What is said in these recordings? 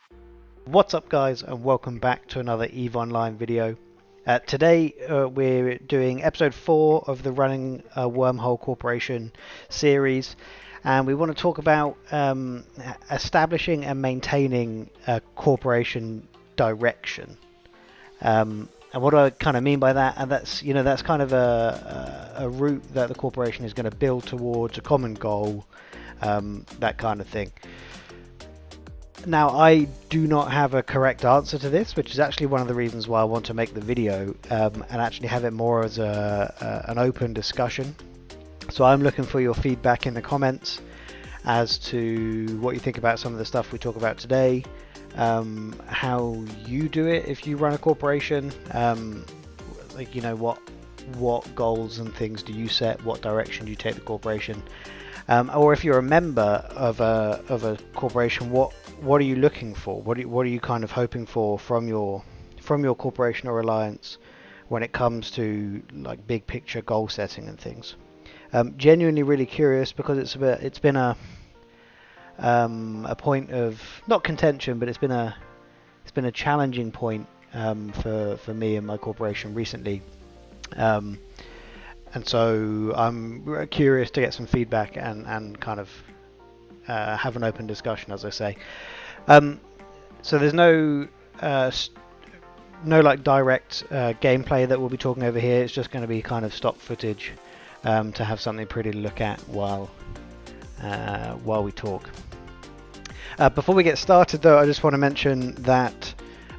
What's up guys, and welcome back to another EVE Online video. Today we're doing episode 4 of the Running a Wormhole Corporation series, and we want to talk about establishing and maintaining a corporation direction. And what do I kind of mean by that? And that's kind of a route that the corporation is going to build towards a common goal, that kind of thing. Now, I do not have a correct answer to this, which is actually one of the reasons why I want to make the video and actually have it more as an open discussion. So I'm looking for your feedback in the comments as to what you think about some of the stuff we talk about today, how you do it if you run a corporation, what goals and things do you set, what direction do you take the corporation, or if you're a member of a corporation, what are you looking for? What are you kind of hoping for from your corporation or alliance when it comes to like big picture goal setting and things? Genuinely really curious, because it's been a point of not contention, but it's been a challenging point for me and my corporation recently. And so I'm curious to get some feedback and kind of have an open discussion, as I say. So there's no like direct gameplay that we'll be talking over here. It's just going to be kind of stock footage to have something pretty to look at while we talk. Before we get started, though, I just want to mention that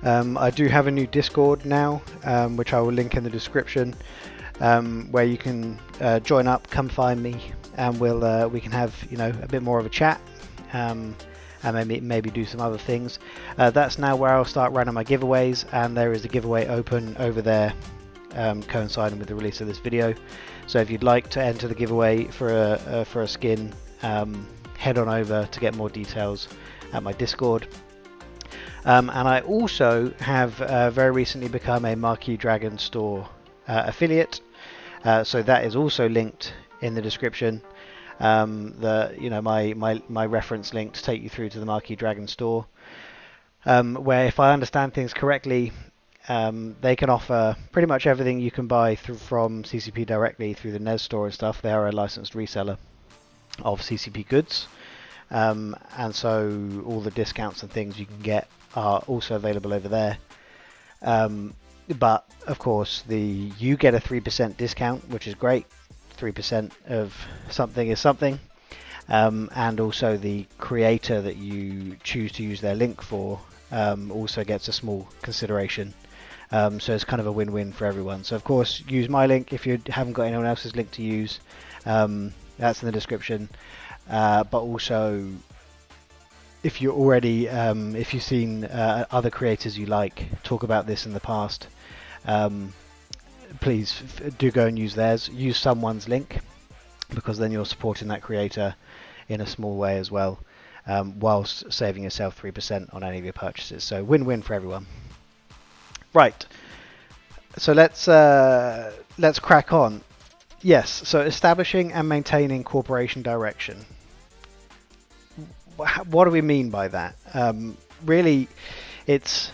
I do have a new Discord now, which I will link in the description, where you can join up, come find me, and we can have a bit more of a chat, and maybe do some other things. That's now where I'll start running my giveaways, and there is a giveaway open over there, coinciding with the release of this video. So if you'd like to enter the giveaway for a skin, head on over to get more details at my Discord. And I also have very recently become a Marquee Dragon Store affiliate, so that is also linked in the description. My reference link to take you through to the Marquee Dragon Store, where, if I understand things correctly, they can offer pretty much everything you can buy from CCP directly through the NES store and stuff. They are a licensed reseller of CCP goods, and so all the discounts and things you can get are also available over there. But of course, you get a 3% discount, which is great. 3% of something is something, and also the creator that you choose to use their link for also gets a small consideration. So it's kind of a win-win for everyone. So of course, use my link if you haven't got anyone else's link to use. That's in the description. But also, if you're already, if you've seen other creators you like talk about this in the past, please do go and use theirs. Use someone's link, because then you're supporting that creator in a small way as well, whilst saving yourself 3% on any of your purchases. So win-win for everyone. Right. So let's crack on. Yes. So establishing and maintaining corporation direction. What do we mean by that? Really, it's,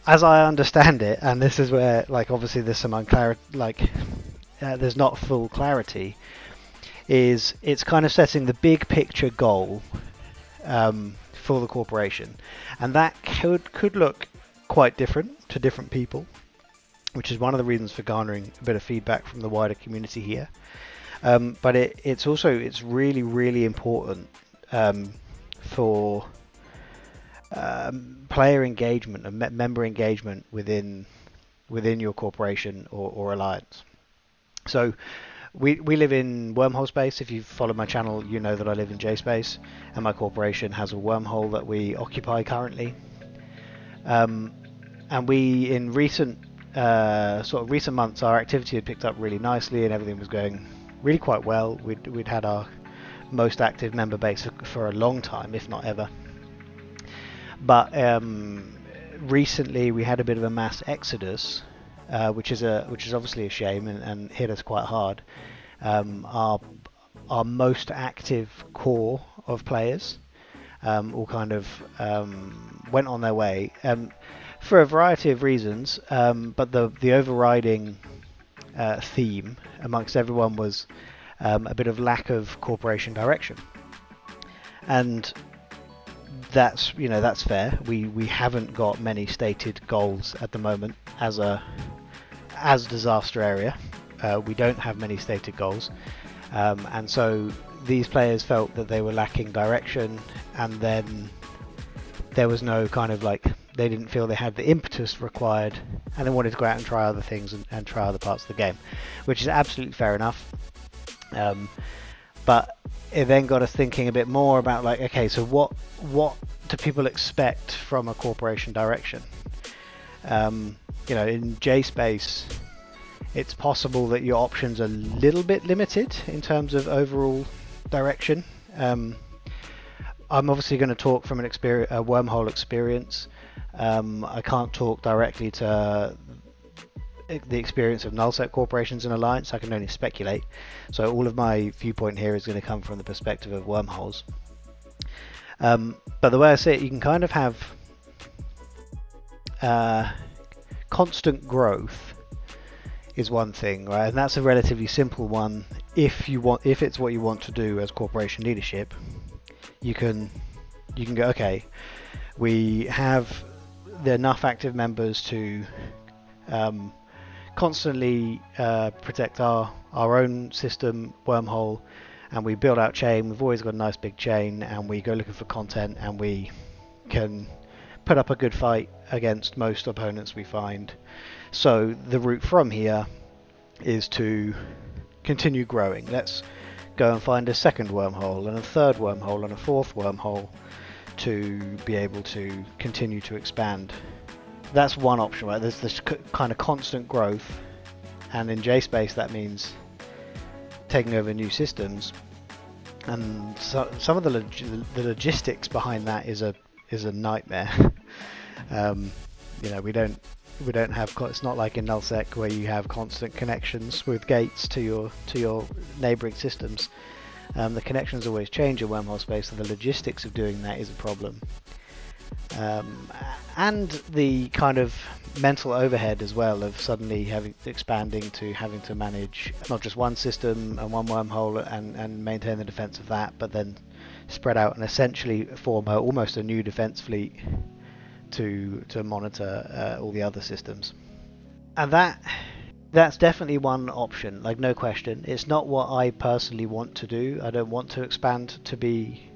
as I understand it, and this is where, like, obviously there's some unclarity, there's not full clarity, is it's kind of setting the big picture goal for the corporation, and that could look quite different to different people, which is one of the reasons for garnering a bit of feedback from the wider community here. But it's really, really important for player engagement and member engagement within your corporation or alliance. So we live in wormhole space. If you follow my channel, you know that I live in JSpace, and my corporation has a wormhole that we occupy currently. And we, in recent months, our activity had picked up really nicely, and everything was going really quite well. We'd had our most active member base for a long time, if not ever. But recently we had a bit of a mass exodus, which is obviously a shame and hit us quite hard. Our most active core of players all kind of went on their way for a variety of reasons, but the overriding theme amongst everyone was a bit of lack of corporation direction. And that's fair. We haven't got many stated goals at the moment as disaster area. We don't have many stated goals, and so these players felt that they were lacking direction, and then there was no kind of like, they didn't feel they had the impetus required, and they wanted to go out and try other things and try other parts of the game, which is absolutely fair enough. But it then got us thinking a bit more about like, okay, so what do people expect from a corporation direction? In JSpace, it's possible that your options are a little bit limited in terms of overall direction. I'm obviously going to talk from a wormhole experience. I can't talk directly to the experience of nullsec corporations and Alliance. I can only speculate. So all of my viewpoint here is going to come from the perspective of wormholes. But the way I see it, you can kind of have constant growth is one thing, right? And that's a relatively simple one. If it's what you want to do as corporation leadership, you can go, okay, we have enough active members to constantly protect our own system, wormhole, and we build out chain. We've always got a nice big chain, and we go looking for content, and we can put up a good fight against most opponents we find. So the route from here is to continue growing. Let's go and find a second wormhole and a third wormhole and a fourth wormhole to be able to continue to expand. That's one option, right? There's this kind of constant growth, and in JSpace that means taking over new systems, and so some of the logistics behind that is a nightmare. We don't have, it's not like in nullsec where you have constant connections with gates to your neighboring systems. The connections always change in wormhole space, so the logistics of doing that is a problem. And the kind of mental overhead as well of suddenly expanding to having to manage not just one system and one wormhole and maintain the defense of that, but then spread out and essentially form almost a new defense fleet to monitor all the other systems. And that's definitely one option, like no question. It's not what I personally want to do. I don't want to expand to be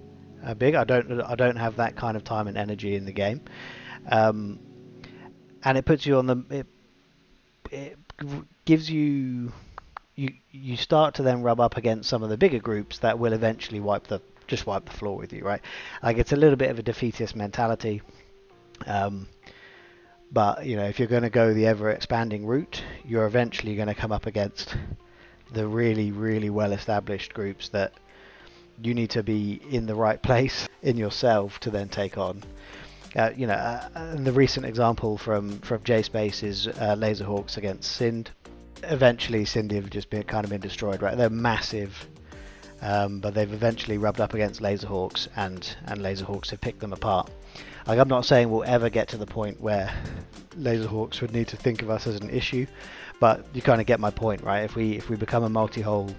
big. I don't have that kind of time and energy in the game, and it puts you on it gives you start to then rub up against some of the bigger groups that will eventually wipe the floor with you, right? Like, it's a little bit of a defeatist mentality. But if you're going to go the ever expanding route, you're eventually going to come up against the really, really well established groups that you need to be in the right place in yourself to then take on. The recent example from JSpace is Laserhawks against Sind. Eventually Sind have just been destroyed, right? They're massive, but they've eventually rubbed up against Laserhawks, and Laserhawks have picked them apart. Like, I'm not saying we'll ever get to the point where Laserhawks would need to think of us as an issue, but you kind of get my point, right? If we become a multi-hull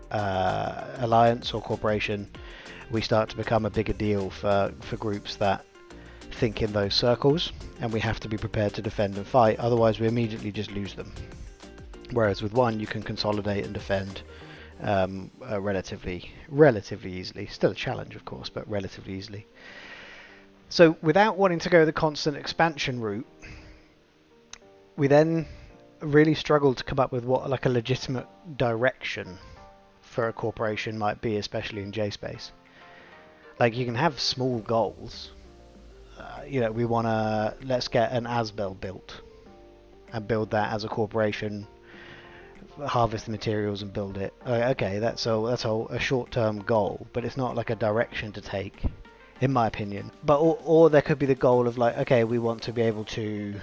alliance or corporation, we start to become a bigger deal for groups that think in those circles, and we have to be prepared to defend and fight, otherwise we immediately just lose them. Whereas with one, you can consolidate and defend relatively easily. Still a challenge, of course, but relatively easily. So without wanting to go the constant expansion route, we then really struggled to come up with what a legitimate direction for a corporation might be, especially in JSpace. Like, you can have small goals. We want to, let's get an Asbel built and build that as a corporation, harvest the materials and build it. Okay, that's a short-term goal, but it's not like a direction to take, in my opinion. But or there could be the goal of okay, we want to be able to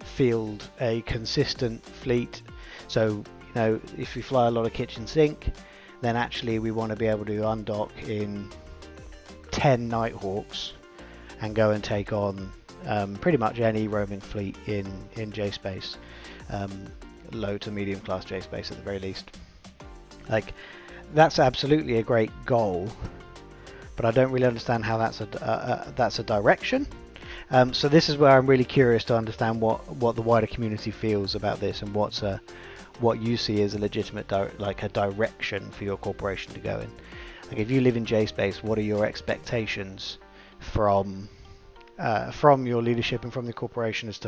field a consistent fleet. So if we fly a lot of kitchen sink, then actually we want to be able to undock in 10 Nighthawks and go and take on pretty much any roaming fleet in J-Space, low to medium class J-Space at the very least. Like, that's absolutely a great goal, but I don't really understand how that's a direction. So this is where I'm really curious to understand what the wider community feels about this, and what you see as a legitimate a direction for your corporation to go in. Like, if you live in J-Space, what are your expectations from your leadership and from the corporation as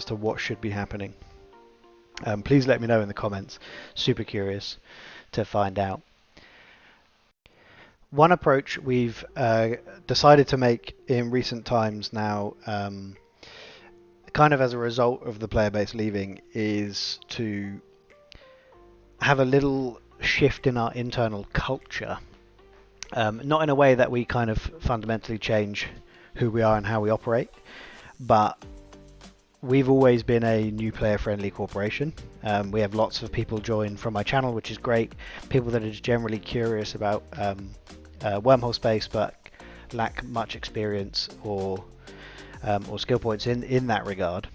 to what should be happening? Please let me know in the comments. Super curious to find out. One approach we've decided to make in recent times now, kind of as a result of the player base leaving, is to have a little shift in our internal culture. Not in a way that we kind of fundamentally change who we are and how we operate, but we've always been a new player friendly corporation. We have lots of people join from my channel, which is great. People that are generally curious about wormhole space but lack much experience or skill points in that regard.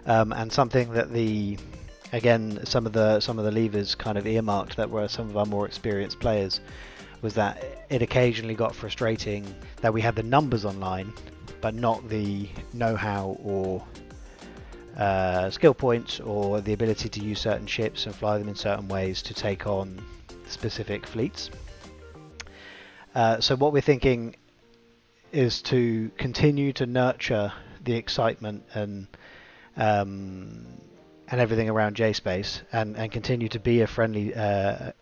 And something that some of the levers kind of earmarked that were some of our more experienced players was that it occasionally got frustrating that we had the numbers online but not the know-how or skill points or the ability to use certain ships and fly them in certain ways to take on specific fleets. So what we're thinking is to continue to nurture the excitement and everything around J-Space, and continue to be a friendly, a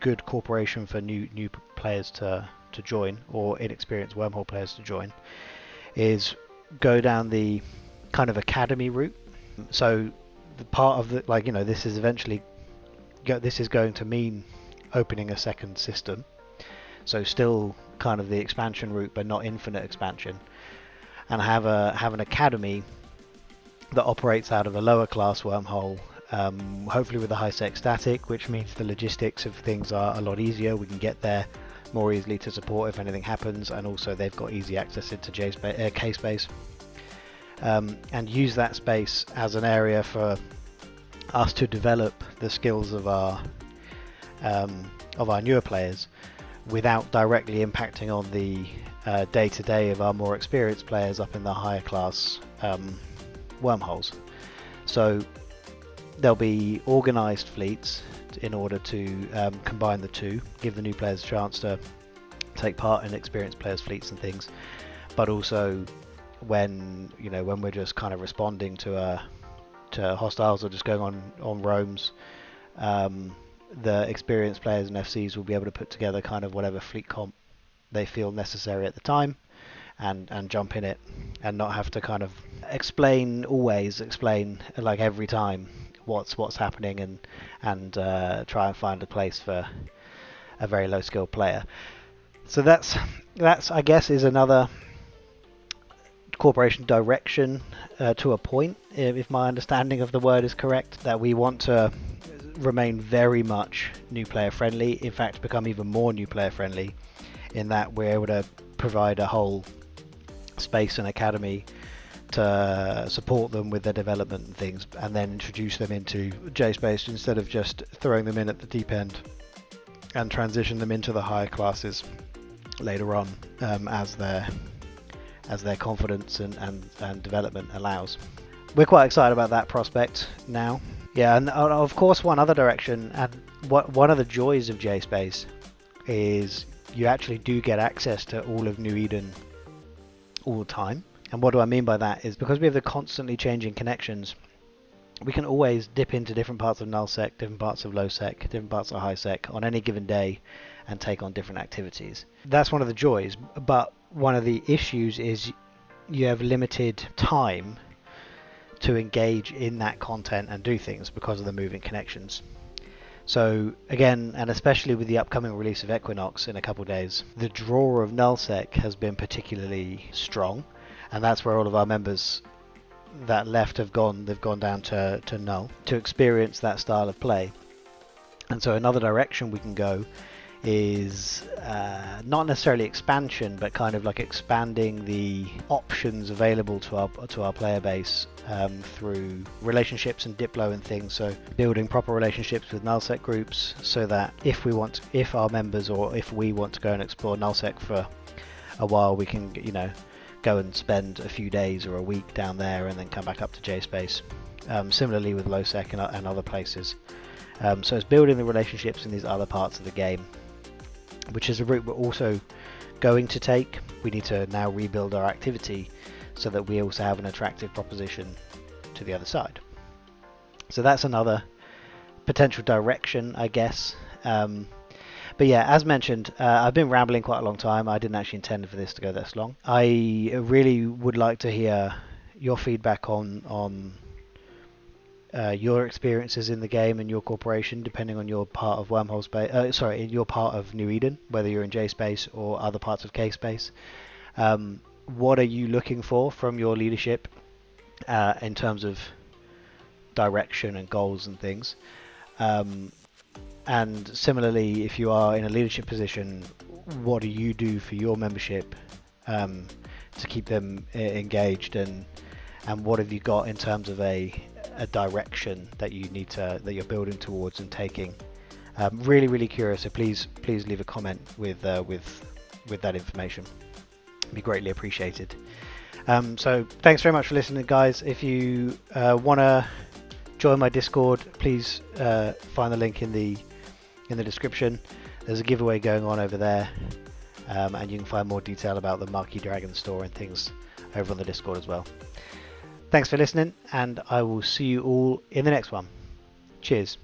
good corporation for new players to join, or inexperienced wormhole players to join, is go down the kind of academy route. So the part of this is eventually this is going to mean opening a second system. So still kind of the expansion route, but not infinite expansion, and have an academy that operates out of a lower class wormhole, hopefully with a high sec static, which means the logistics of things are a lot easier. We can get there more easily to support if anything happens, and also they've got easy access into K-Space, and use that space as an area for us to develop the skills of our newer players without directly impacting on the day-to-day of our more experienced players up in the higher class wormholes. So there'll be organized fleets in order to combine the two, give the new players a chance to take part in experienced players' fleets and things, but also when we're just kind of responding to hostiles or just going on roams, the experienced players and FCs will be able to put together kind of whatever fleet comp they feel necessary at the time, and jump in it, and not have to kind of explain like every time what's happening, and try and find a place for a very low skill player. So that's I guess is another corporation direction to a point, if my understanding of the word is correct, that we want to remain very much new player friendly, in fact become even more new player friendly, in that we're able to provide a whole space and academy to support them with their development and things, and then introduce them into J-Space instead of just throwing them in at the deep end, and transition them into the higher classes later on, as their confidence and development allows. We're quite excited about that prospect now. Yeah, and of course one other direction, and one of the joys of J-Space is you actually do get access to all of New Eden all the time. And what do I mean by that is, because we have the constantly changing connections, we can always dip into different parts of nullsec, different parts of lowsec, different parts of highsec on any given day and take on different activities. That's one of the joys, but one of the issues is you have limited time to engage in that content and do things because of the moving connections. So again, and especially with the upcoming release of Equinox in a couple of days, the draw of nullsec has been particularly strong, and that's where all of our members that left have gone. They've gone down to null to experience that style of play. And so another direction we can go is not necessarily expansion, but kind of like expanding the options available to our player base through relationships and Diplo and things. So building proper relationships with nullsec groups, so that if our members or if we want to go and explore nullsec for a while, we can go and spend a few days or a week down there and then come back up to JSpace. Similarly with lowsec and other places. So it's building the relationships in these other parts of the game, which is a route we're also going to take. We need to now rebuild our activity so that we also have an attractive proposition to the other side. So that's another potential direction, I guess. But yeah, as mentioned, I've been rambling quite a long time. I didn't actually intend for this to go this long. I really would like to hear your feedback on your experiences in the game and your corporation, depending on your part of Wormhole Space. In your part of New Eden, whether you're in JSpace or other parts of Kspace. What are you looking for from your leadership in terms of direction and goals and things? And similarly, if you are in a leadership position, what do you do for your membership to keep them engaged, and what have you got in terms of a direction that that you're building towards and taking? Really curious. So please leave a comment with that information. It'd be greatly appreciated. So thanks very much for listening, guys. If you want to join my Discord, please find the link in the description. There's a giveaway going on over there, and you can find more detail about the Marquee Dragon store and things over on the Discord as well. Thanks for listening, and I will see you all in the next one. Cheers.